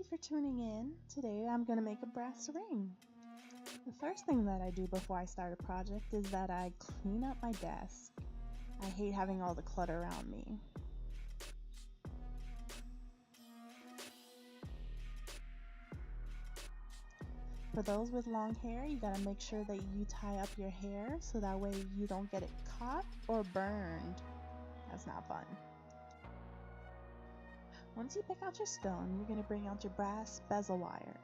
for tuning in. Today I'm going to make a brass ring. The first thing that I do before I start a project is that I clean up my desk. I hate having all the clutter around me. For those with long hair, you gotta make sure that you tie up your hair so that way you don't get it caught or burned. That's not fun. Once you pick out your stone, you're gonna bring out your brass bezel wire.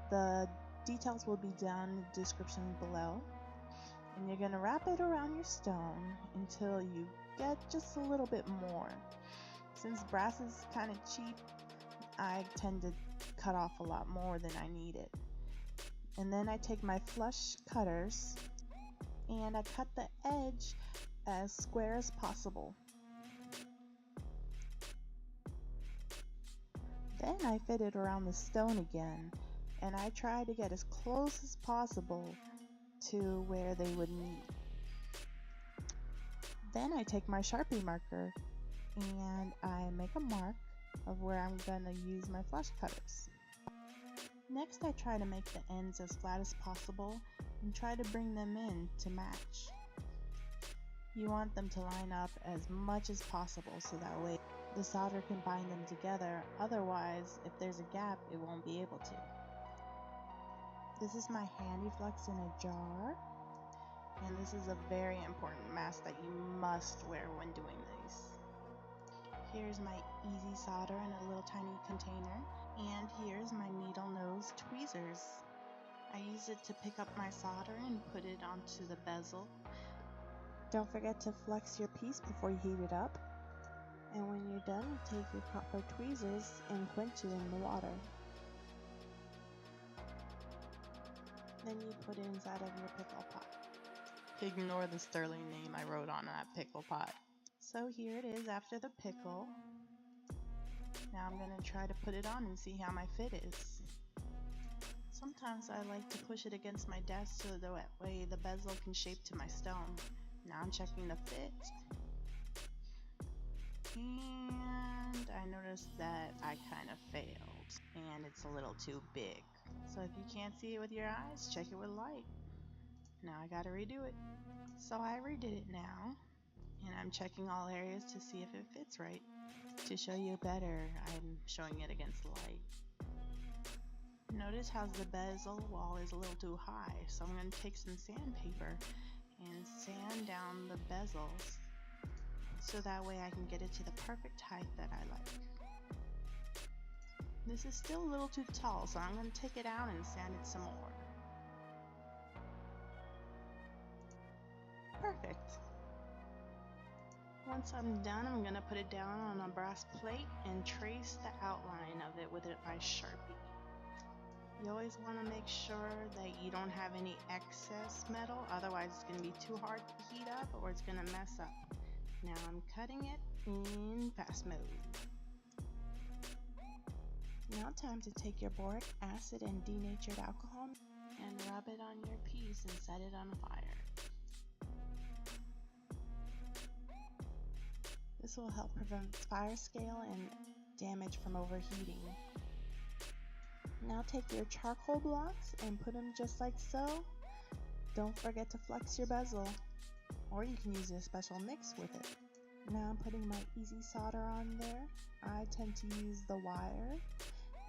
The details will be down in the description below. And you're gonna wrap it around your stone until you get just a little bit more. Since brass is kind of cheap, I tend to cut off a lot more than I need it. And then I take my flush cutters and I cut the edge as square as possible. Then I fit it around the stone again, and I try to get as close as possible to where they would meet. Then I take my Sharpie marker and I make a mark of where I'm going to use my flush cutters. Next, I try to make the ends as flat as possible and try to bring them in to match. You want them to line up as much as possible so that way the solder can bind them together. Otherwise, if there's a gap, it won't be able to. This is my handy flux in a jar, and this is a very important mask that you must wear when doing these. Here's my easy solder in a little tiny container, and here's my needle nose tweezers. I use it to pick up my solder and put it onto the bezel. Don't forget to flex your piece before you heat it up. And when you're done, you take your copper tweezers and quench it in the water. Then you put it inside of your pickle pot. Ignore the sterling name I wrote on that pickle pot. So here it is after the pickle. Now I'm going to try to put it on and see how my fit is. Sometimes I like to push it against my desk so that way the bezel can shape to my stone. Now I'm checking the fit. And I noticed that I kind of failed and it's a little too big. So if you can't see it with your eyes, check it with light. Now I gotta redo it. So I redid it now, and I'm checking all areas to see if it fits right. To show you better, I'm showing it against the light. Notice how the bezel wall is a little too high, so I'm going to take some sandpaper and sand down the bezels so that way I can get it to the perfect height that I like. This is still a little too tall, so I'm going to take it out and sand it some more. Perfect. Once I'm done, I'm going to put it down on a brass plate and trace the outline of it with my Sharpie. You always want to make sure that you don't have any excess metal, otherwise it's going to be too hard to heat up or it's going to mess up. Now I'm cutting it in fast mode. Now time to take your boric acid and denatured alcohol and rub it on your piece and set it on fire. This will help prevent fire scale and damage from overheating. Now take your charcoal blocks and put them just like so. Don't forget to flex your bezel, or you can use a special mix with it. Now I'm putting my easy solder on there. I tend to use the wire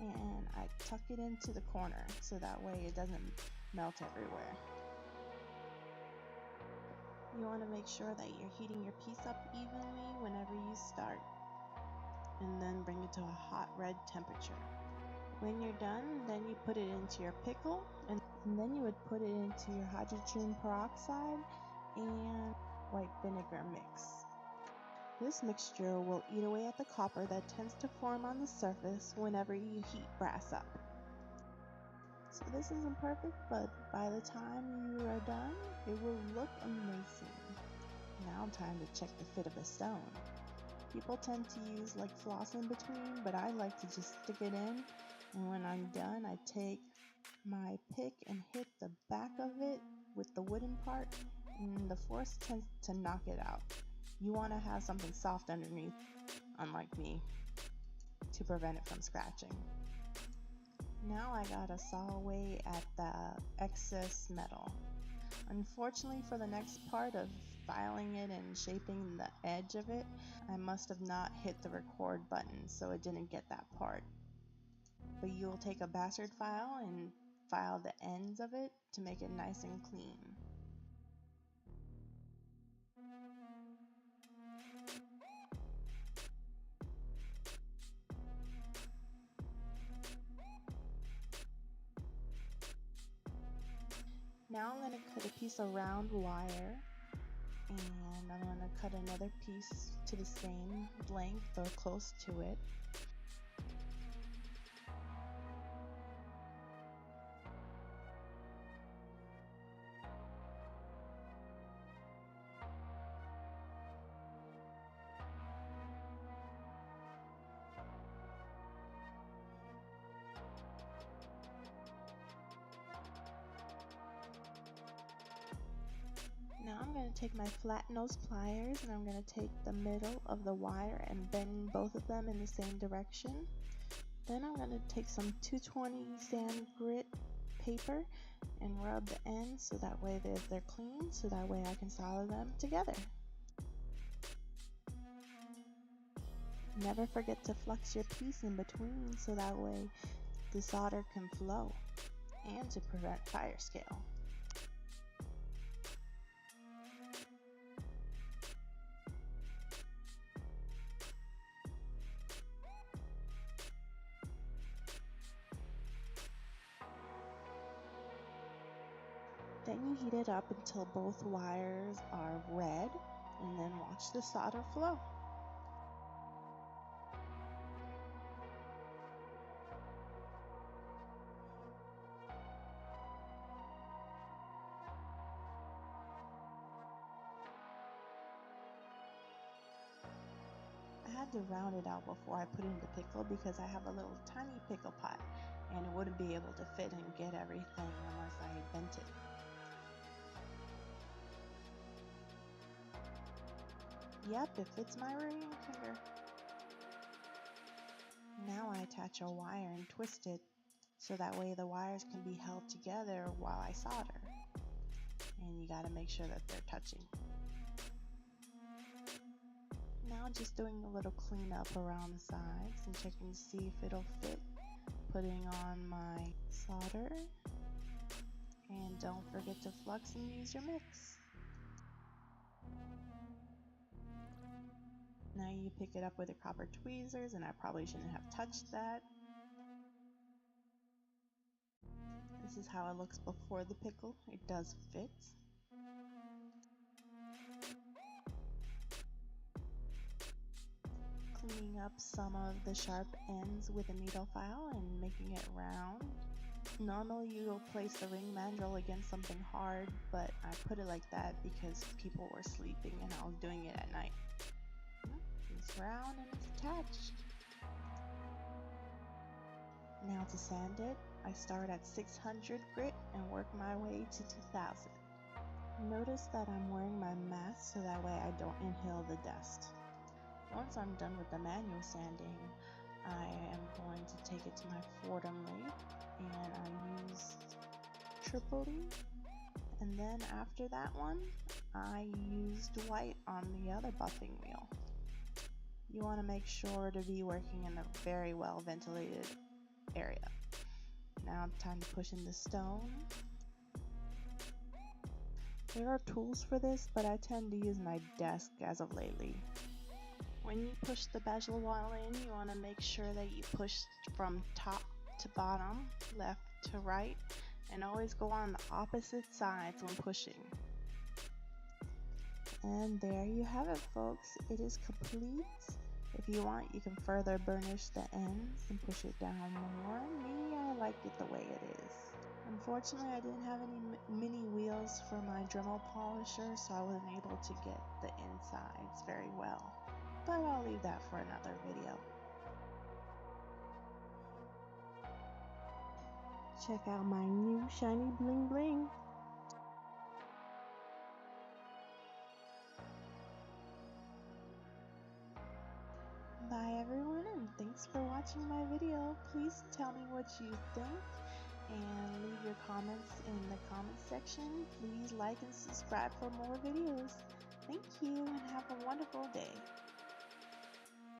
and I tuck it into the corner so that way it doesn't melt everywhere. You want to make sure that you're heating your piece up evenly whenever you start, and then bring it to a hot red temperature. When you're done, then you put it into your pickle, and then you would put it into your hydrogen peroxide and white vinegar mix. This mixture will eat away at the copper that tends to form on the surface whenever you heat brass up. So this isn't perfect, but by the time you are done, it will look amazing. Now time to check the fit of the stone. People tend to use like floss in between, but I like to just stick it in, and when I'm done, I take my pick and hit the back of it with the wooden part, and the force tends to knock it out. You want to have something soft underneath, unlike me, to prevent it from scratching. Now I gotta saw away at the excess metal. Unfortunately, for the next part of filing it and shaping the edge of it, I must have not hit the record button, so it didn't get that part. But you'll take a bastard file and file the ends of it to make it nice and clean. Now I'm going to cut a piece of round wire, and I'm going to cut another piece to the same length or close to it. Now I'm going to take my flat nose pliers and I'm going to take the middle of the wire and bend both of them in the same direction. Then I'm going to take some 220 sand grit paper and rub the ends so that way they're clean, so that way I can solder them together. Never forget to flux your piece in between so that way the solder can flow and to prevent fire scale. Then you heat it up until both wires are red and then watch the solder flow. I had to round it out before I put in the pickle because I have a little tiny pickle pot and it wouldn't be able to fit and get everything unless I bent it. Yep, it fits my ring finger. Now I attach a wire and twist it so that way the wires can be held together while I solder. And you gotta make sure that they're touching. Now just doing a little cleanup around the sides and checking to see if it'll fit. Putting on my solder. And don't forget to flux and use your mix. Now you pick it up with your copper tweezers, and I probably shouldn't have touched that. This is how it looks before the pickle. It does fit. Cleaning up some of the sharp ends with a needle file and making it round. Normally you'll place the ring mandrel against something hard, but I put it like that because people were sleeping and I was doing it at night. It's round and it's attached. Now to sand it, I start at 600 grit and work my way to 2000. Notice that I'm wearing my mask so that way I don't inhale the dust. Once I'm done with the manual sanding, I am going to take it to my Fordham lathe and I used triply, and then after that one I used white on the other buffing wheel. You want to make sure to be working in a very well ventilated area. Now time to push in the stone. There are tools for this, but I tend to use my desk as of lately. When you push the bezel wall in, you want to make sure that you push from top to bottom, left to right, and always go on the opposite sides when pushing. And there you have it, folks. It is complete. If you want, you can further burnish the ends and push it down more. Me, I like it the way it is. Unfortunately, I didn't have any mini wheels for my Dremel polisher, so I wasn't able to get the insides very well. But I'll leave that for another video. Check out my new shiny bling bling. Bye everyone, and thanks for watching. watching my video. Please tell me what you think and leave your comments in the comment section. Please like and subscribe for more videos.